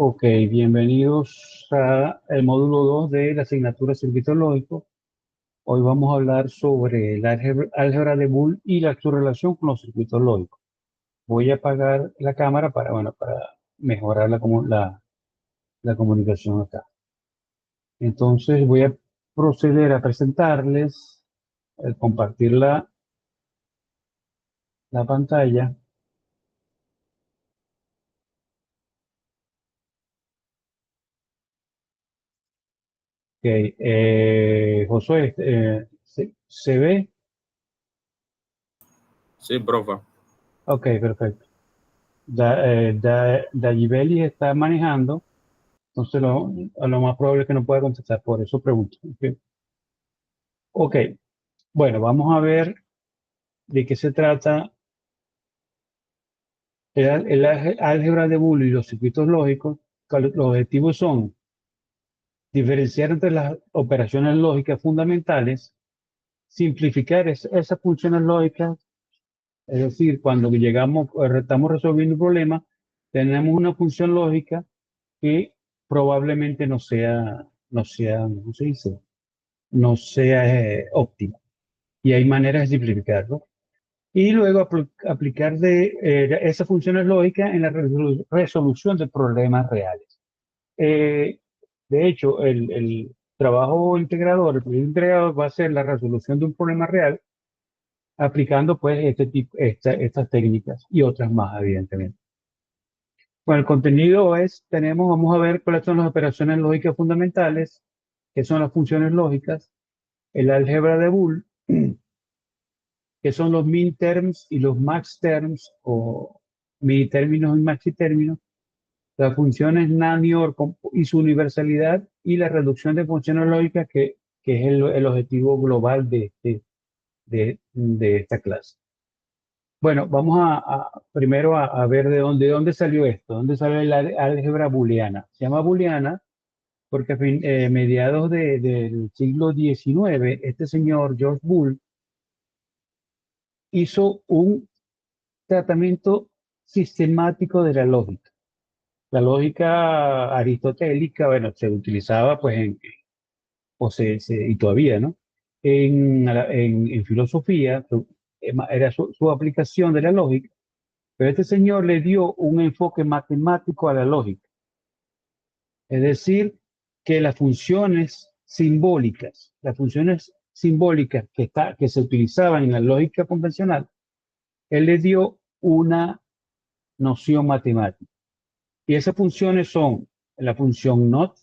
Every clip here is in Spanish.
Ok, bienvenidos a el módulo 2 de la asignatura Circuito Lógico. Hoy vamos a hablar sobre el álgebra de Boole y su relación con los circuitos lógicos. Voy a apagar la cámara para mejorar la comunicación acá. Entonces voy a proceder a presentarles, compartir la pantalla. Ok, Josué, ¿se ve? Sí, profe. Ok, perfecto. Dayibeli está manejando. Entonces, a lo más probable es que no pueda contestar, por eso pregunto. Ok, ok, bueno, vamos a ver de qué se trata el álgebra de Boole y los circuitos lógicos. Los objetivos son diferenciar entre las operaciones lógicas fundamentales, simplificar esas funciones lógicas, es decir, cuando estamos resolviendo un problema, tenemos una función lógica que probablemente ¿cómo se dice? No sea óptima. Y hay maneras de simplificarlo. Y luego aplicar esas funciones lógicas en la resolución de problemas reales. Eh, de hecho, el trabajo integrador, el proyecto integrador va a ser la resolución de un problema real aplicando pues estas técnicas y otras más, evidentemente. Bueno, el contenido vamos a ver cuáles son las operaciones lógicas fundamentales, qué son las funciones lógicas, el álgebra de Boole, que son los min terms y los max terms, o minitérminos y maxitérminos, las funciones NaN y su universalidad, y la reducción de funciones lógicas, que es el objetivo global de esta clase. Bueno, vamos primero a ver de dónde salió esto, dónde salió la álgebra booleana. Se llama booleana porque a mediados del siglo XIX, este señor George Boole hizo un tratamiento sistemático de la lógica. La lógica aristotélica, bueno, se utilizaba pues y todavía, ¿no? En filosofía, era su aplicación de la lógica, pero este señor le dio un enfoque matemático a la lógica. Es decir, que las funciones simbólicas que se utilizaban en la lógica convencional, él le dio una noción matemática. Y esas funciones son la función not,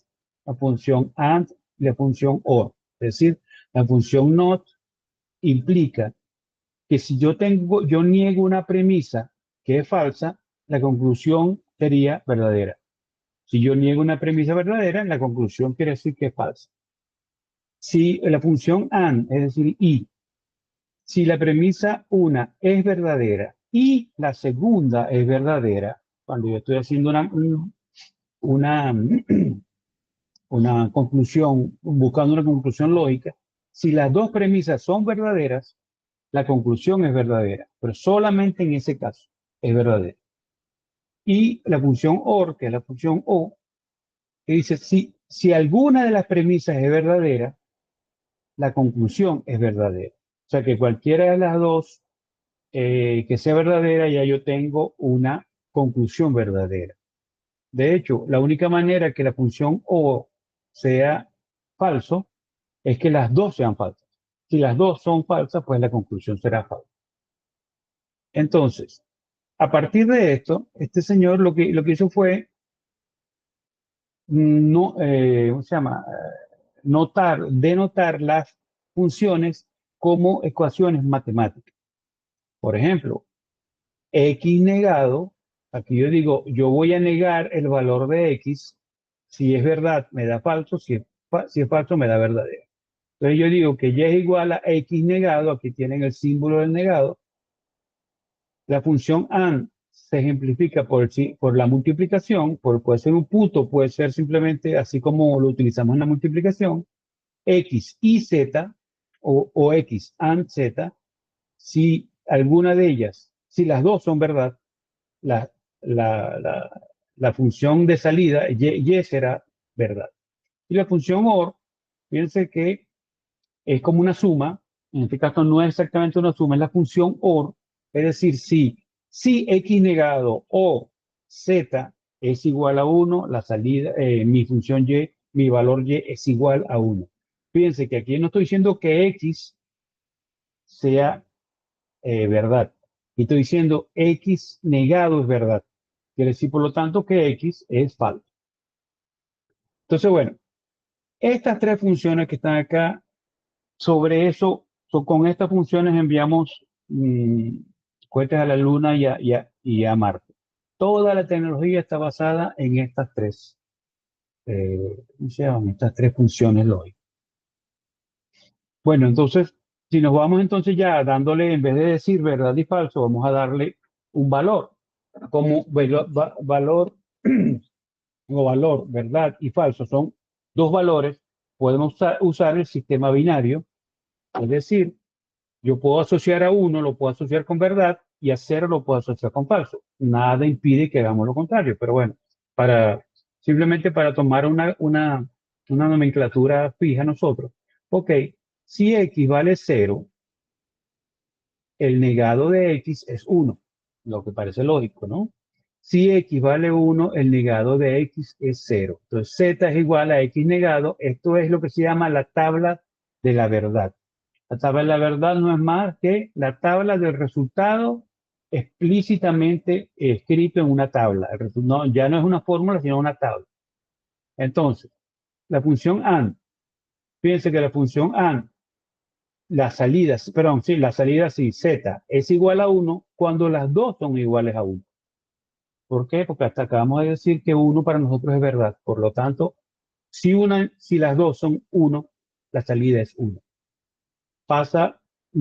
la función and y la función or. Es decir, la función not implica que si yo niego una premisa que es falsa, la conclusión sería verdadera. Si yo niego una premisa verdadera, la conclusión quiere decir que es falsa. Si la función and, es decir, y, si la premisa una es verdadera y la segunda es verdadera, cuando yo estoy haciendo una, una conclusión, buscando una conclusión lógica, si las dos premisas son verdaderas, la conclusión es verdadera, pero solamente en ese caso es verdadera. Y la función OR, que es la función O, que dice, si alguna de las premisas es verdadera, la conclusión es verdadera. O sea que cualquiera de las dos que sea verdadera, ya yo tengo una conclusión verdadera. De hecho, la única manera que la función O sea falso es que las dos sean falsas. Si las dos son falsas, pues la conclusión será falsa. Entonces, a partir de esto, este señor lo que hizo fue no, ¿cómo se llama? Denotar las funciones como ecuaciones matemáticas. Por ejemplo, x negado, aquí yo digo, yo voy a negar el valor de x, si es verdad me da falso, si es falso me da verdadero. Entonces yo digo que y es igual a x negado, aquí tienen el símbolo del negado. La función and se ejemplifica por la multiplicación, puede ser un punto, puede ser simplemente así como lo utilizamos en la multiplicación, x y z, o x and z, si alguna de ellas, si las dos son verdad, la, la, la, la función de salida, y será verdad. Y la función OR, fíjense que es como una suma, en este caso no es exactamente una suma, es la función OR, es decir, si X negado o Z es igual a 1, la salida, mi función Y, mi valor Y es igual a 1. Fíjense que aquí no estoy diciendo que X sea verdad. Y estoy diciendo X negado es verdad. Quiere decir, por lo tanto, que X es falso. Entonces, bueno, estas tres funciones que están acá, sobre eso, con estas funciones enviamos cohetes a la Luna y a Marte. Toda la tecnología está basada en estas tres, ¿cómo se llaman? Estas tres funciones lógicas. Bueno, entonces, si nos vamos entonces ya dándole, en vez de decir verdad y falso, vamos a darle un valor. Como valor o valor, verdad y falso son dos valores, podemos usar el sistema binario, es decir, yo puedo asociar a uno, lo puedo asociar con verdad y a cero lo puedo asociar con falso. Nada impide que hagamos lo contrario, pero bueno, simplemente para tomar una nomenclatura fija nosotros. Ok, si x vale 0, el negado de x es 1, lo que parece lógico, ¿no? Si x vale 1, el negado de x es 0. Entonces z es igual a x negado. Esto es lo que se llama la tabla de la verdad. La tabla de la verdad no es más que la tabla del resultado explícitamente escrito en una tabla. Ya no es una fórmula, sino una tabla. Entonces, la función AND, fíjense que la función AND, la salida sí, Z es igual a 1 cuando las dos son iguales a 1. ¿Por qué? Porque hasta acabamos de decir que 1 para nosotros es verdad. Por lo tanto, si las dos son 1, la salida es 1.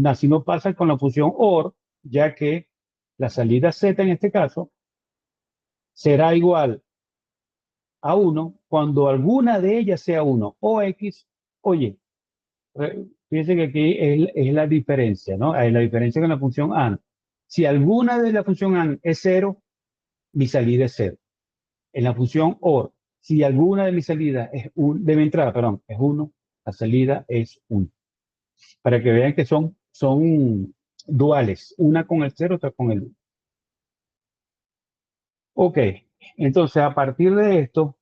Así no pasa con la función OR, ya que la salida Z en este caso será igual a 1 cuando alguna de ellas sea 1, o X o Y. Fíjense que aquí es la diferencia, ¿no? Hay la diferencia con la función AND. Si alguna de la función AND es 0, mi salida es 0. En la función OR, si alguna de mis salidas de mi entrada, perdón, es 1, la salida es 1. Para que vean que son duales, una con el 0, otra con el 1. Ok, entonces a partir de esto,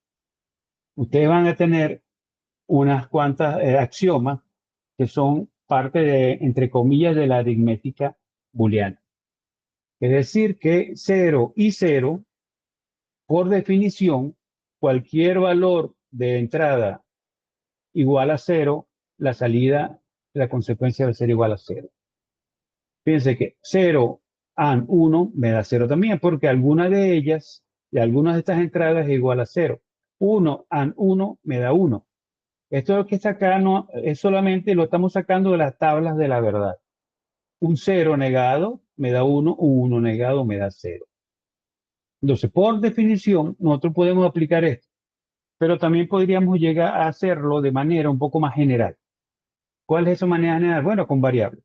ustedes van a tener unas cuantas axiomas que son parte de, entre comillas, de la aritmética booleana. Es decir, que 0 y 0, por definición, cualquier valor de entrada igual a 0, la salida, la consecuencia debe ser igual a 0. Fíjense que 0 and 1 me da 0 también, porque alguna de ellas, de algunas de estas entradas es igual a 0. 1 and 1 me da 1. Esto que está acá no, es solamente lo estamos sacando de las tablas de la verdad. Un 0 negado me da 1, un 1 negado me da 0. Entonces, por definición, nosotros podemos aplicar esto, pero también podríamos llegar a hacerlo de manera un poco más general. ¿Cuál es esa manera general? Bueno, con variables.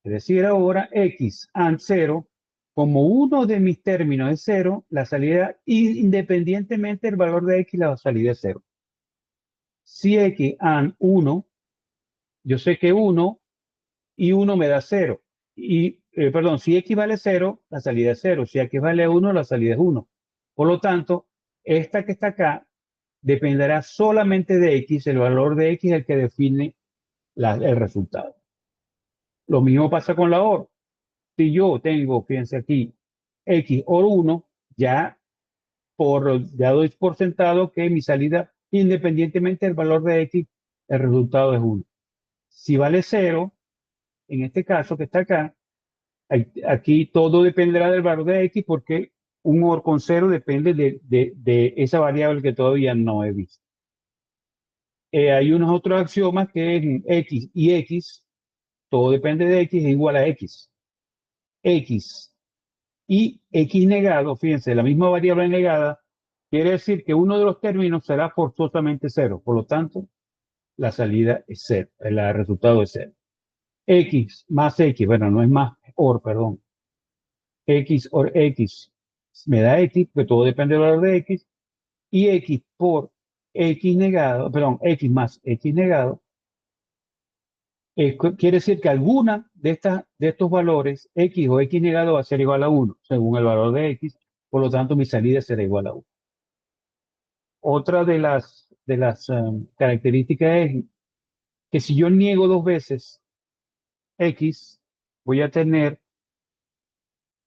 Es decir, ahora x and 0, como uno de mis términos es 0, la salida, independientemente del valor de x, la salida es 0. Si x and 1, yo sé que 1 y 1 me da 0. Perdón, si x vale 0, la salida es 0. Si x vale 1, la salida es 1. Por lo tanto, esta que está acá dependerá solamente de x, el valor de x es el que define el resultado. Lo mismo pasa con la OR. Si yo tengo, fíjense aquí, x OR 1, ya doy por sentado que mi salida, independientemente del valor de x, el resultado es 1. Si vale 0, en este caso que está acá, aquí todo dependerá del valor de x porque un OR con 0 depende de esa variable que todavía no he visto. Hay unos otros axiomas que es x y x, todo depende de x, es igual a x. X y x negado, fíjense, la misma variable negada, quiere decir que uno de los términos será forzosamente 0. Por lo tanto, la salida es 0, el resultado es 0. X más x, bueno, no es más, OR, perdón. X OR X, me da X, porque todo depende del valor de X, y X por X negado, perdón, X más X negado, quiere decir que alguna de estos valores, X o X negado, va a ser igual a 1, según el valor de X, por lo tanto mi salida será igual a 1. Otra de las características es que si yo niego dos veces X, voy a tener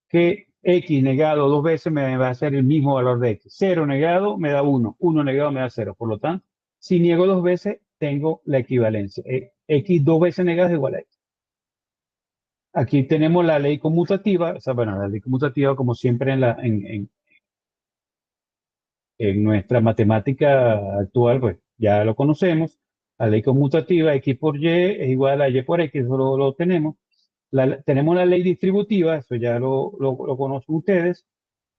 que X negado dos veces me va a ser el mismo valor de X. 0 negado me da 1, 1 negado me da 0. Por lo tanto, si niego dos veces, tengo la equivalencia. X dos veces negado es igual a X. Aquí tenemos la ley conmutativa, o sea, bueno, la ley conmutativa como siempre en nuestra matemática actual, pues ya lo conocemos. La ley conmutativa, X por Y es igual a Y por X, eso lo tenemos. Tenemos la ley distributiva, eso ya lo conocen ustedes.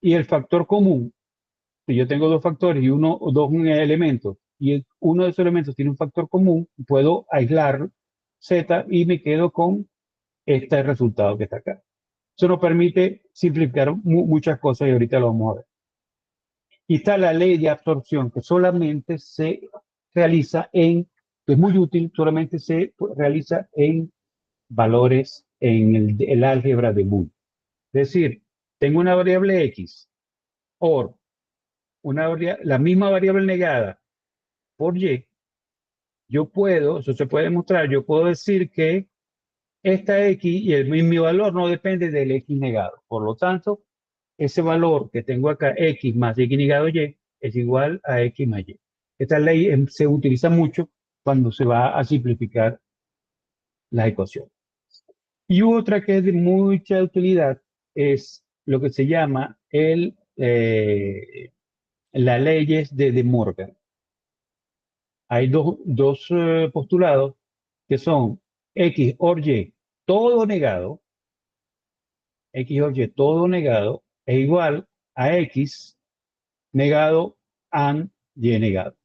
Y el factor común, si yo tengo dos factores y dos elementos, y uno de esos elementos tiene un factor común, puedo aislar Z y me quedo con este resultado que está acá. Eso nos permite simplificar muchas cosas y ahorita lo vamos a ver. Y está la ley de absorción, que solamente se realiza que es muy útil, solamente se realiza en valores en el álgebra de Boole. Es decir, tengo una variable X, o la misma variable negada por Y, eso se puede demostrar, yo puedo decir que esta X y mi valor no depende del X negado. Por lo tanto, ese valor que tengo acá, X más X negado Y, es igual a X más Y. Esta ley se utiliza mucho cuando se va a simplificar las ecuaciones. Y otra que es de mucha utilidad es lo que se llama las leyes de De Morgan. Hay dos postulados que son X or Y, todo negado, X or Y, todo negado, es igual a X negado and Y negado.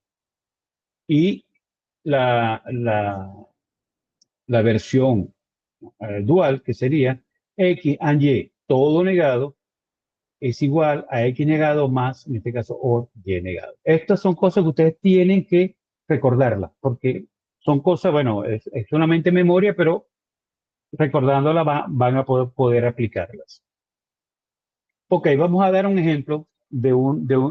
Y la, la, la versión dual, que sería X and Y, todo negado, es igual a X negado más, en este caso, or Y negado. Estas son cosas que ustedes tienen que recordarlas, porque son cosas, bueno, es solamente memoria, pero recordándolas van a poder aplicarlas. Ok, vamos a dar un ejemplo de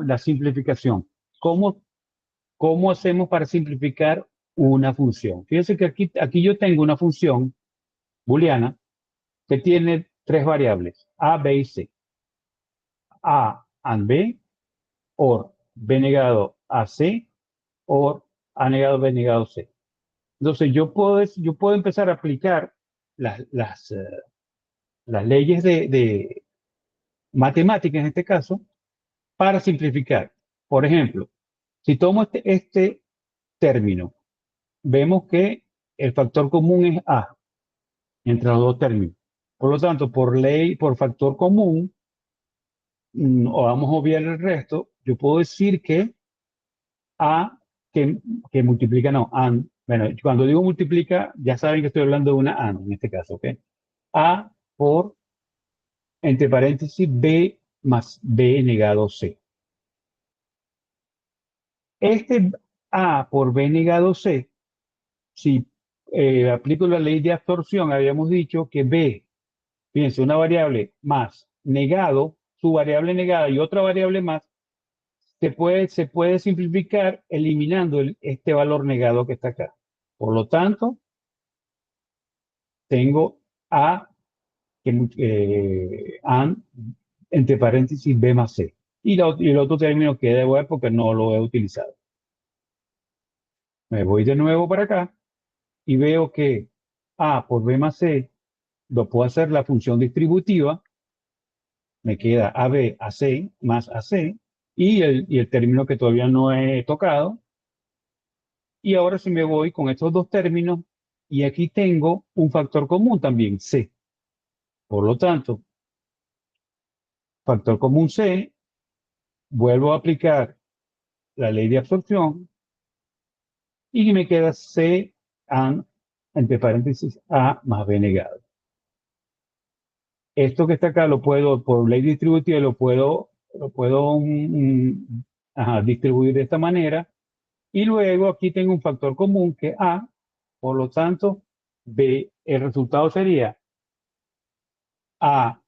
la simplificación. ¿Cómo hacemos para simplificar una función? Fíjense que aquí yo tengo una función booleana que tiene tres variables, A, B y C. A and B, or B negado a C, or A negado B negado C. Entonces yo puedo empezar a aplicar las leyes de matemáticas en este caso para simplificar. Por ejemplo, si tomo este término, vemos que el factor común es A entre los dos términos. Por lo tanto, por factor común, o vamos a obviar el resto, yo puedo decir que A que multiplica, no, bueno, cuando digo multiplica, ya saben que estoy hablando de una A, ¿no? En este caso, ¿ok? A por, entre paréntesis, B más B negado C. Este A por B negado C, si aplico la ley de absorción, habíamos dicho que B, fíjense, una variable más negado, su variable negada y otra variable más, se puede simplificar eliminando este valor negado que está acá. Por lo tanto, tengo A, AN, entre paréntesis, B más C. Y el otro término queda igual porque no lo he utilizado. Me voy de nuevo para acá y veo que A por B más C lo puedo hacer la función distributiva. Me queda AB, AC más AC y el término que todavía no he tocado. Y ahora si me voy con estos dos términos y aquí tengo un factor común también, C. Por lo tanto, factor común C, vuelvo a aplicar la ley de absorción y me queda C, entre paréntesis, A más B negado. Esto que está acá lo puedo, por ley distributiva, lo puedo distribuir de esta manera. Y luego aquí tengo un factor común que es A, por lo tanto, B, el resultado sería A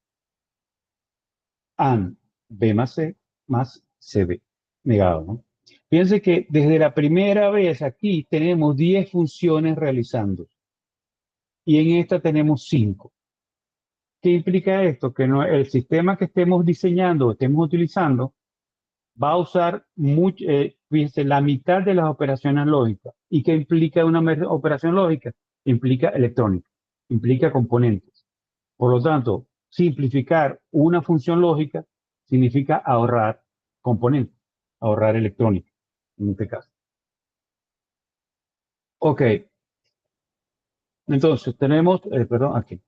AND B más CB negado, ¿no? Fíjense que desde la primera vez aquí tenemos 10 funciones realizando y en esta tenemos 5. ¿Qué implica esto? Que el sistema que estemos diseñando o estemos utilizando va a usar fíjense, la mitad de las operaciones lógicas. ¿Y qué implica una operación lógica? Implica electrónica, implica componentes. Por lo tanto, simplificar una función lógica significa ahorrar componentes, ahorrar electrónica, en este caso. Ok, entonces tenemos, perdón, aquí.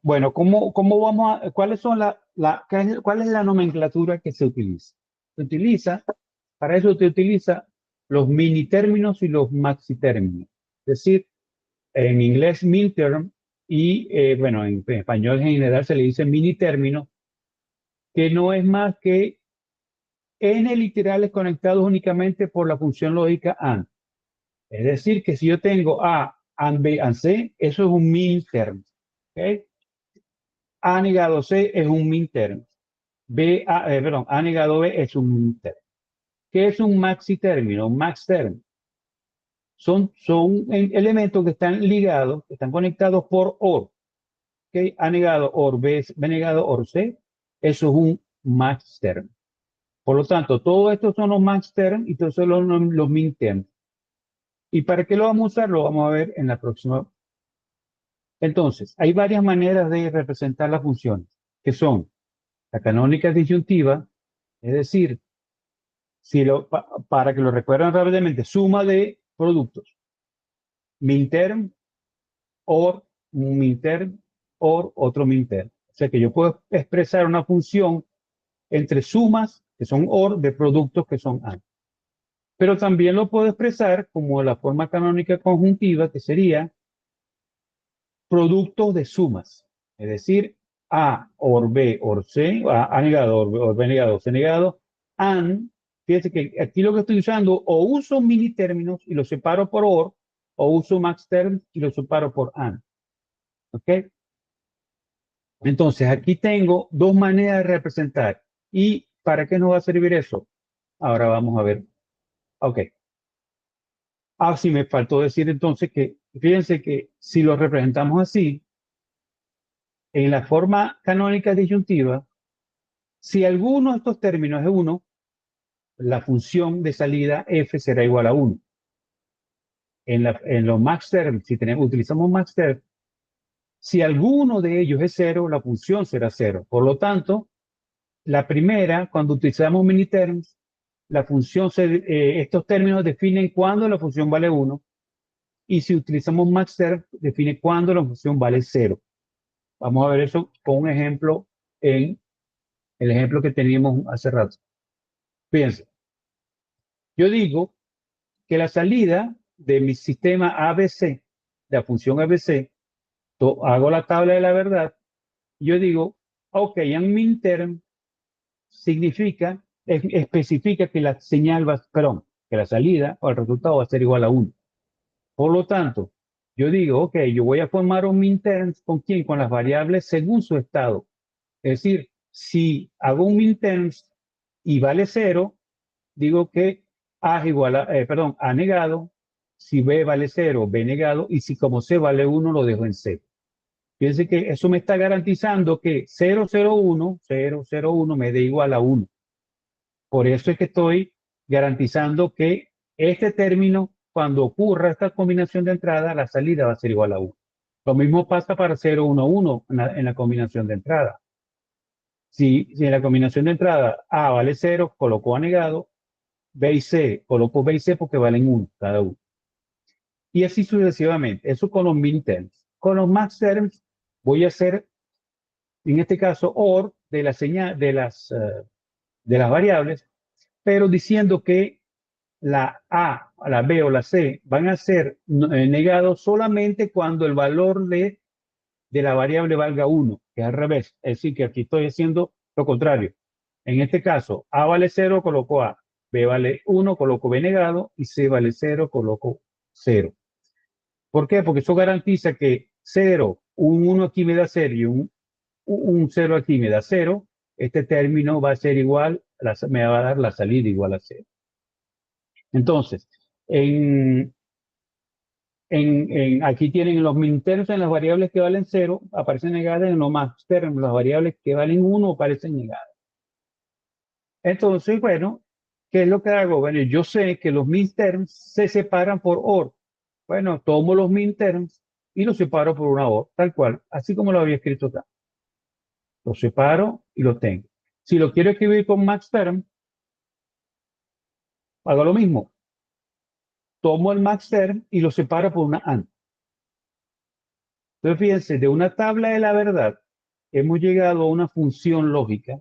Bueno, ¿cómo vamos a, cuáles son cuál es la nomenclatura que se utiliza? Se utiliza, para eso se utiliza los mini términos y los maxi términos. Es decir, en inglés min term y, bueno, en español en general se le dice mini término, que no es más que n literales conectados únicamente por la función lógica AND. Es decir, que si yo tengo A, AND B, AND C, eso es un min term. ¿Okay? A negado C es un min term. A negado B es un min term. ¿Qué es un maxi término? Un max term. Son elementos que están ligados, que están conectados por OR. ¿Okay? A negado OR B, B negado OR C. Eso es un max term. Por lo tanto, todos estos son los max term y todos son los min term. ¿Y para qué lo vamos a usar? Lo vamos a ver en la próxima. Entonces, hay varias maneras de representar las funciones, que son la canónica disyuntiva, es decir, para que lo recuerden rápidamente, suma de productos, minterm, or, un minterm, or, otro minterm. O sea que yo puedo expresar una función entre sumas, que son or, de productos que son and. Pero también lo puedo expresar como la forma canónica conjuntiva, que sería productos de sumas. Es decir, A, or B, or C, A negado, or B negado, C negado, and. Fíjense que aquí lo que estoy usando, o uso mini términos y los separo por OR, o uso max term y los separo por AND. ¿Ok? Entonces, aquí tengo dos maneras de representar. ¿Y para qué nos va a servir eso? Ahora vamos a ver. Ok. Ah, sí, me faltó decir entonces que, fíjense que si lo representamos así, en la forma canónica disyuntiva, si alguno de estos términos es 1, la función de salida f será igual a 1. En los max term, si utilizamos max term, si alguno de ellos es 0, la función será 0. Por lo tanto, la primera, cuando utilizamos miniterms, la función estos términos definen cuándo la función vale 1. Y si utilizamos max term, define cuándo la función vale 0. Vamos a ver eso con un ejemplo en el ejemplo que teníamos hace rato. Fíjense, yo digo que la salida de mi sistema ABC, de la función ABC, hago la tabla de la verdad, yo digo, ok, en minterm significa, especifica que la señal va, perdón, que la salida o el resultado va a ser igual a 1. Por lo tanto, yo digo, ok, yo voy a formar un minterm con quién, con las variables según su estado. Es decir, si hago un minterm y vale 0, digo que A es igual a, A negado, si B vale 0, B negado, y si como C vale 1, lo dejo en 0. Fíjense que eso me está garantizando que 001 me dé igual a 1. Por eso es que estoy garantizando que este término, cuando ocurra esta combinación de entrada, la salida va a ser igual a 1. Lo mismo pasa para 011 en la combinación de entrada. Si en la combinación de entrada A vale 0, coloco A negado, B y C, coloco B y C porque valen 1 cada uno. Y así sucesivamente. Eso con los minterms. Con los max terms voy a hacer, en este caso, OR de la señal de las variables, pero diciendo que la A, la B o la C van a ser negados solamente cuando el valor de la variable valga 1, que es al revés. Es decir, que aquí estoy haciendo lo contrario. En este caso, A vale 0, coloco A. B vale 1, coloco B negado. Y C vale 0, coloco 0. ¿Por qué? Porque eso garantiza que 0, un 1 aquí me da 0 y un 0 aquí me da 0. Este término va a ser igual, me va a dar la salida igual a 0. Entonces, en, aquí tienen los minterms en las variables que valen 0, aparecen negadas, en los maxterms, las variables que valen 1 aparecen negadas. Entonces, bueno, ¿qué es lo que hago? Bueno, yo sé que los minterms se separan por OR. Bueno, tomo los minterms y los separo por una OR, tal cual, así como lo había escrito acá. Los separo y los tengo. Si lo quiero escribir con maxterm, hago lo mismo. Tomo el maxterm y lo separo por una AND. Entonces, fíjense, de una tabla de la verdad hemos llegado a una función lógica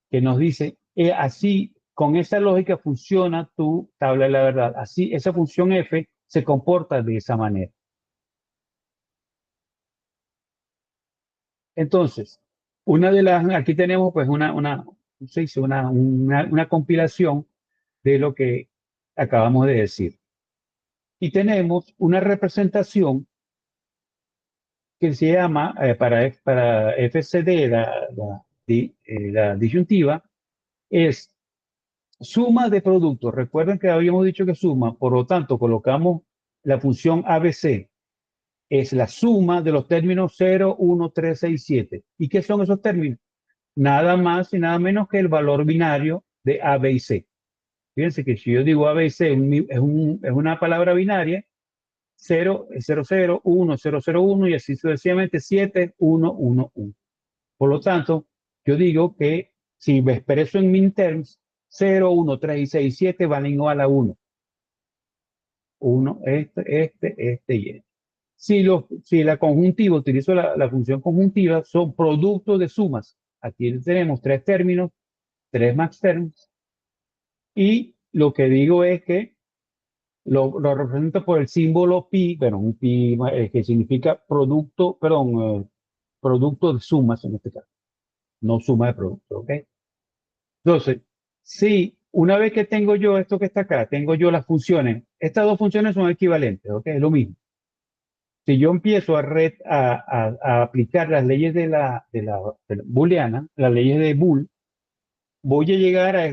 que nos dice, así, con esa lógica funciona tu tabla de la verdad. Así, esa función f se comporta de esa manera. Entonces, aquí tenemos pues se dice? Una compilación de lo que acabamos de decir. Y tenemos una representación que se llama, para FCD, la disyuntiva, es suma de productos. Recuerden que habíamos dicho que suma, por lo tanto, colocamos la función ABC, es la suma de los términos 0, 1, 3, 6, 7. ¿Y qué son esos términos? Nada más y nada menos que el valor binario de A, B y C. Fíjense que si yo digo A, B y C es una palabra binaria, 0, 0, 0, 1, 0, 0, 1 y así sucesivamente 7, 1, 1, 1. Por lo tanto, yo digo que si me expreso en minterms, 0, 1, 3 y 6 y 7 van igual a 1. 1, este y este. Si la conjuntiva, utilizo la función conjuntiva, son productos de sumas. Aquí tenemos tres términos, tres max terms, y lo que digo es que lo represento por el símbolo pi, bueno, un pi que significa producto, perdón, producto de sumas en este caso, no suma de productos, ¿ok? Entonces, si una vez que tengo yo esto que está acá, tengo yo las funciones, estas dos funciones son equivalentes, ¿ok? Es lo mismo. Si yo empiezo a aplicar las leyes de la booleana, las leyes de Boole, voy a llegar a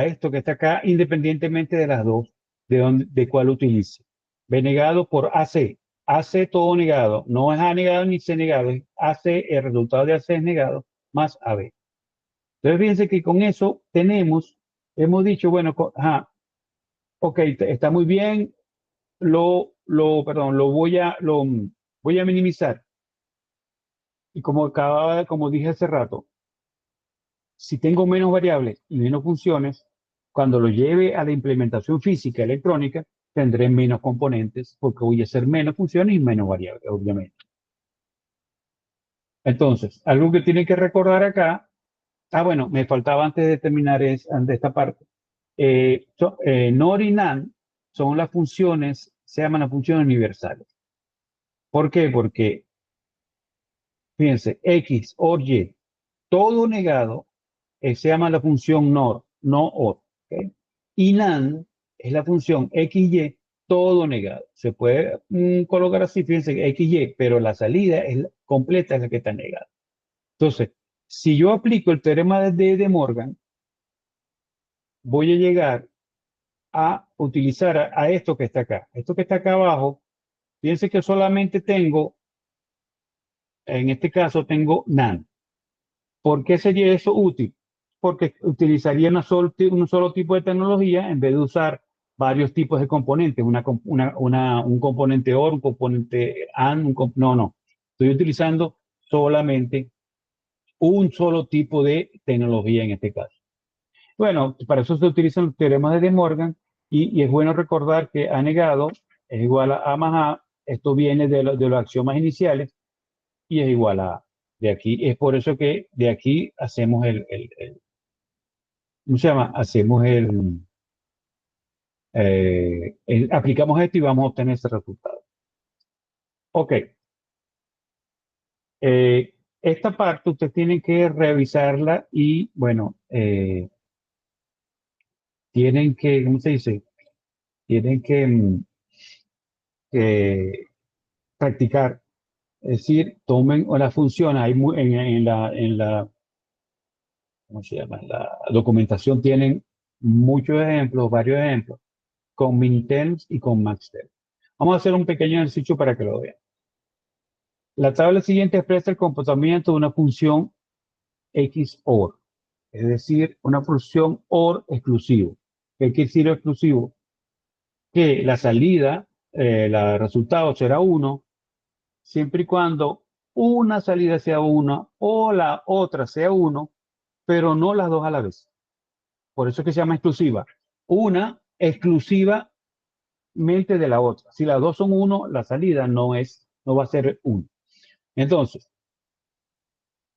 esto que está acá, independientemente de las dos, de cuál utilice. B negado por AC. AC todo negado. No es A negado ni C negado. Es AC, el resultado de AC es negado, más AB. Entonces, fíjense que con eso hemos dicho, bueno, ok, está muy bien, perdón, lo voy a minimizar. Y como dije hace rato, si tengo menos variables y menos funciones, cuando lo lleve a la implementación física electrónica, tendré menos componentes porque voy a hacer menos funciones y menos variables, obviamente. Entonces, algo que tienen que recordar acá, bueno, me faltaba antes de terminar de esta parte. NOR y NAND son las funciones, se llaman las funciones universales. ¿Por qué? Porque, fíjense, X, OR, Y, todo negado, se llama la función NOR, no OR. ¿Okay? Y NAND es la función XY, todo negado. Se puede colocar así, fíjense, XY, pero la salida completa es la que está negada. Entonces, si yo aplico el teorema de Morgan, voy a llegar a utilizar a esto que está acá. Esto que está acá abajo, fíjense que solamente tengo, en este caso tengo NAND. ¿Por qué sería eso útil? Porque utilizaría un solo tipo de tecnología en vez de usar varios tipos de componentes, un componente OR, un componente AND, no. Estoy utilizando solamente un solo tipo de tecnología en este caso. Bueno, para eso se utilizan los teoremas de De Morgan y es bueno recordar que A negado es igual a A más A. Esto viene de los axiomas iniciales y es igual a A. De aquí, es por eso que de aquí hacemos ¿cómo se llama? Aplicamos esto y vamos a obtener ese resultado. Ok. esta parte usted tiene que revisarla y, bueno, tienen que, ¿cómo se dice? Tienen que practicar. Es decir, tomen las funciones, en la, ¿cómo se llama? En la documentación tienen muchos ejemplos, varios ejemplos, con minterms y con maxterms. Vamos a hacer un pequeño ejercicio para que lo vean. La tabla siguiente expresa el comportamiento de una función XOR, es decir, una función OR exclusivo. ¿Qué quiere decir exclusivo? Que la salida, el resultado será 1, siempre y cuando una salida sea 1 o la otra sea 1, pero no las dos a la vez. Por eso es que se llama exclusiva. Una exclusivamente de la otra. Si las dos son 1, la salida no va a ser 1. Entonces,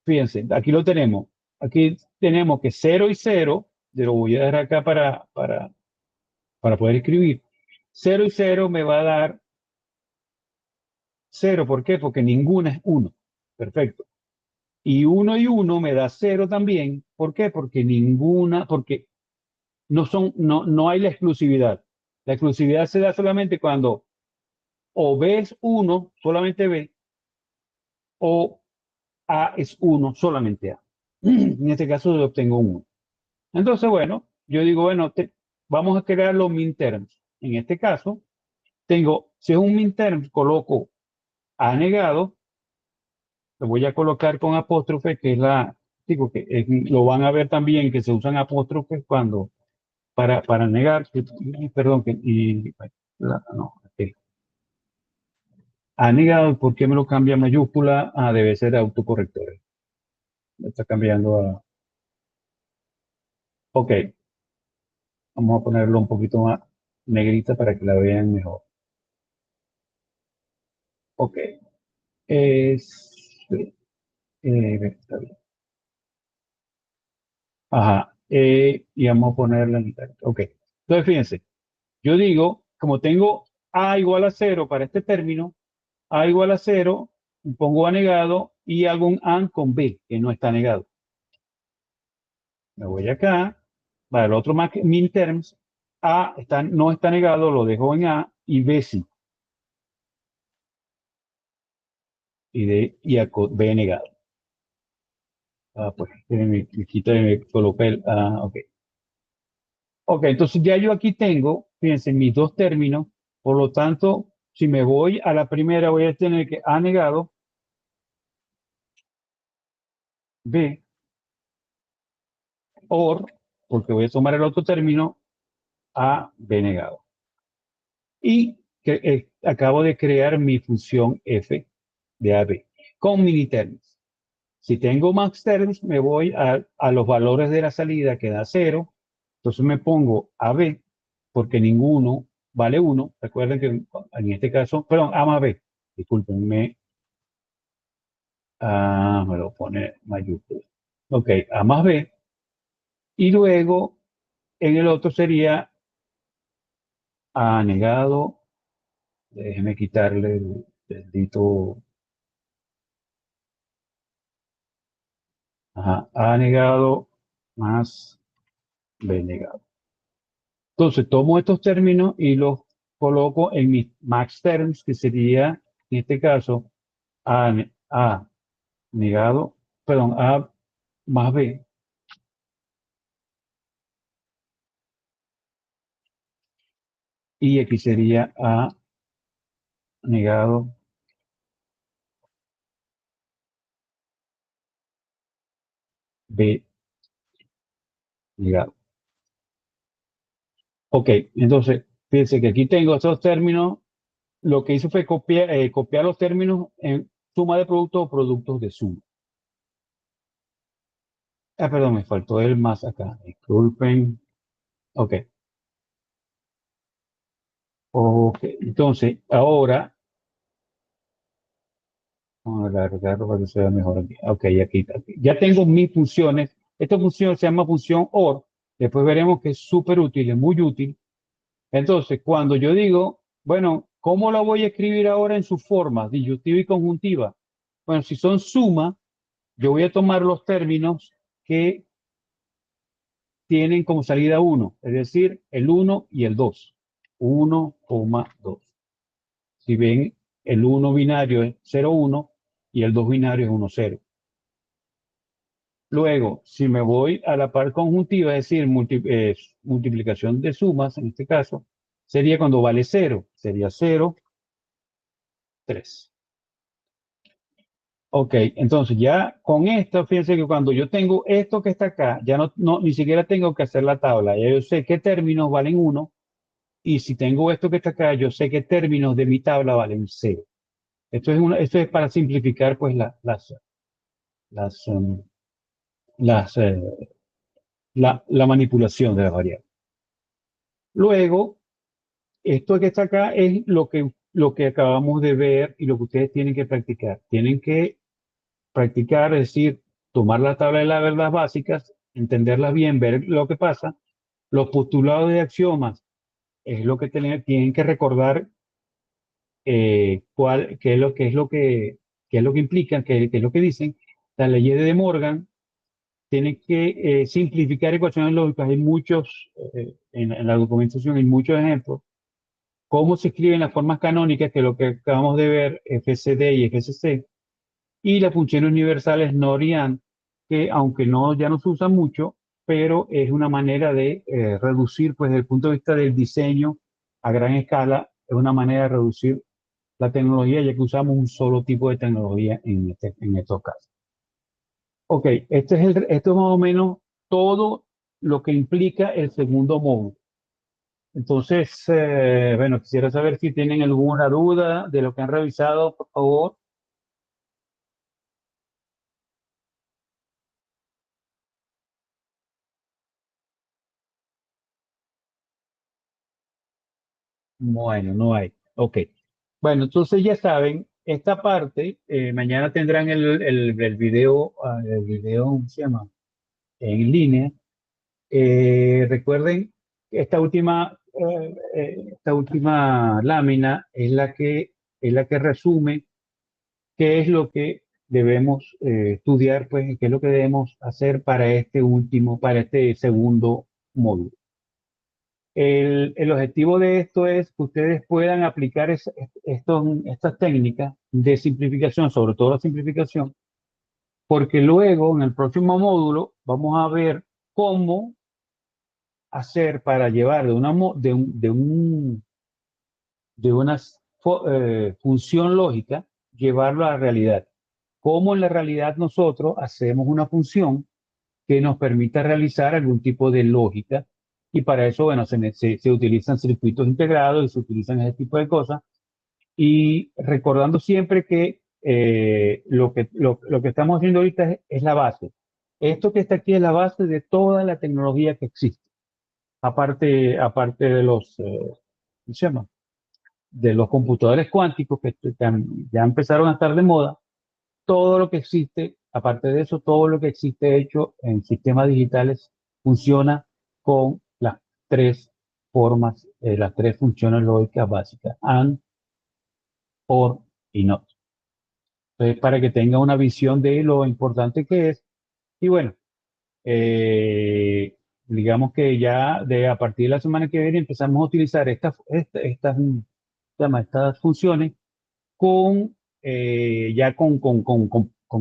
fíjense, aquí lo tenemos. Aquí tenemos que 0 y 0, yo lo voy a dejar acá para poder escribir. 0 y 0 me va a dar 0. ¿Por qué? Porque ninguna es 1. Perfecto. Y 1 y 1 me da 0 también. ¿Por qué? Porque no hay la exclusividad. La exclusividad se da solamente cuando o B es 1, solamente B, o A es 1, solamente A. En este caso yo obtengo 1. Entonces, bueno, yo digo, bueno, vamos a crear los minterms. En este caso, si es un minterm, coloco A negado, lo voy a colocar con apóstrofe, que es digo que lo van a ver también que se usan apóstrofes para negar, perdón, no, ok. Ha negado, ¿por qué me lo cambia a mayúscula? Debe ser autocorrector. Me está cambiando a... Ok, vamos a ponerlo un poquito más negrita para que la vean mejor. Ok, está bien. Ajá, y vamos a ponerla en mitad. Ok, entonces fíjense, yo digo, como tengo A igual a 0 para este término, A igual a 0, pongo A negado y hago un AND con B, que no está negado. Me voy acá, para el otro min terms, no está negado, lo dejo en A y B sí. B negado. Pues, me quita y me coloca ok. Ok, entonces ya yo aquí tengo, fíjense, mis dos términos, por lo tanto, si me voy a la primera, voy a tener que A negado, B, OR, porque voy a tomar el otro término, A, B negado. Y acabo de crear mi función F de AB con miniterms. Si tengo max terms, me voy a los valores de la salida que da 0. Entonces me pongo AB, porque ninguno vale 1. Recuerden que en este caso, perdón, A más B. Discúlpenme. Me lo pone mayúscula. Ok, A más B. Y luego en el otro sería A negado. Déjeme quitarle el bendito. Ajá, A negado más B negado. Entonces tomo estos términos y los coloco en mis max terms, que sería, en este caso, A negado, perdón, A más B. Y aquí sería A negado, B negado. Ok, entonces, fíjense que aquí tengo estos términos. Lo que hice fue copiar los términos en suma de productos o productos de suma. Perdón, me faltó el más acá. Disculpen. Ok. Ok, entonces, ahora, vamos a alargarlo para que se vea mejor aquí. Ok, aquí. Ya tengo mis funciones. Esta función se llama función OR. Después veremos que es súper útil, es muy útil. Entonces, cuando yo digo, bueno, ¿cómo la voy a escribir ahora en su forma, disyuntiva y conjuntiva? Bueno, si son suma, yo voy a tomar los términos que tienen como salida 1, es decir, el 1 y el 2. 1,2. Si ven, el 1 binario es 0,1 y el 2 binario es 1,0. Luego, si me voy a la parte conjuntiva, es decir, multiplicación de sumas, en este caso, sería cuando vale 0. Sería 0, 3. Ok, entonces ya con esto, fíjense que cuando yo tengo esto que está acá, ya ni siquiera tengo que hacer la tabla. Ya yo sé qué términos valen 1 y si tengo esto que está acá, yo sé qué términos de mi tabla valen 0. Esto es para simplificar pues las, um, las, la manipulación de las variables. Luego, esto que está acá es lo que acabamos de ver y lo que ustedes tienen que practicar. Tienen que practicar, es decir, tomar la tabla de las verdades básicas, entenderlas bien, ver lo que pasa. Los postulados de axiomas es lo que tienen que recordar qué es lo que implican, qué es lo que dicen. Las leyes de De Morgan tienen que simplificar ecuaciones lógicas. Hay muchos, en la documentación hay muchos ejemplos. Cómo se escriben las formas canónicas, que es lo que acabamos de ver, FCD y FCC, y las funciones universales NOR y AND, que aunque ya no se usan mucho, pero es una manera de reducir, pues desde el punto de vista del diseño a gran escala, es una manera de reducir la tecnología, ya que usamos un solo tipo de tecnología en estos casos. Ok, esto es más o menos todo lo que implica el segundo módulo. Entonces, bueno, quisiera saber si tienen alguna duda de lo que han revisado, por favor. Bueno, no hay. Ok. Bueno, entonces ya saben, esta parte, mañana tendrán el video, ¿cómo se llama? En línea. Recuerden, esta última lámina es la que resume qué es lo que debemos estudiar, pues, qué es lo que debemos hacer para este segundo módulo. El objetivo de esto es que ustedes puedan aplicar estas técnicas de simplificación, sobre todo la simplificación, porque luego en el próximo módulo vamos a ver cómo hacer para llevar de una función lógica, llevarlo a la realidad. Cómo en la realidad nosotros hacemos una función que nos permita realizar algún tipo de lógica. Y para eso, bueno, se utilizan circuitos integrados y se utilizan ese tipo de cosas. Y recordando siempre que lo que estamos haciendo ahorita es la base. Esto que está aquí es la base de toda la tecnología que existe. Aparte de ¿cómo se llama? De los computadores cuánticos que ya empezaron a estar de moda, todo lo que existe, aparte de eso, todo lo que existe hecho en sistemas digitales funciona con las tres formas, las tres funciones lógicas básicas, AND, OR y NOT. Entonces, para que tenga una visión de lo importante que es. Y bueno, eh, digamos que ya a partir de la semana que viene empezamos a utilizar estas funciones con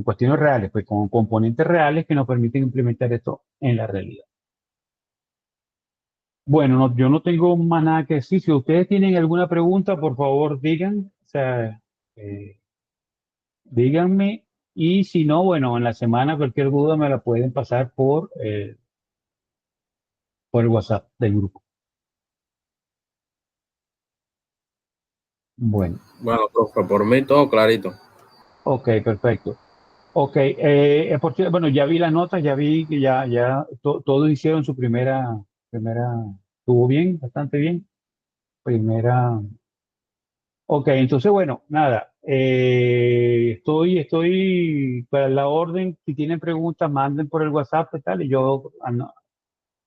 cuestiones reales, pues con componentes reales que nos permiten implementar esto en la realidad. Bueno, yo no tengo más nada que decir. Si ustedes tienen alguna pregunta, por favor digan, o sea, eh, díganme. Y si no, bueno, en la semana cualquier duda me la pueden pasar por el WhatsApp del grupo. Bueno, Bueno, profe, por mí todo clarito. ok, perfecto. Ok, por cierto, bueno, ya vi las notas, ya vi que todos hicieron su estuvo bien, bastante bien. Primera, ok, entonces, bueno, nada, estoy para la orden. Si tienen preguntas, manden por el WhatsApp y tal, y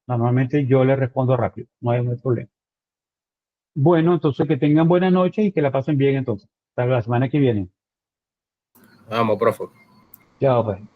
normalmente yo les respondo rápido, no hay problema. Bueno, entonces que tengan buena noche y que la pasen bien entonces. Hasta la semana que viene. Vamos, profe. Chao, pues.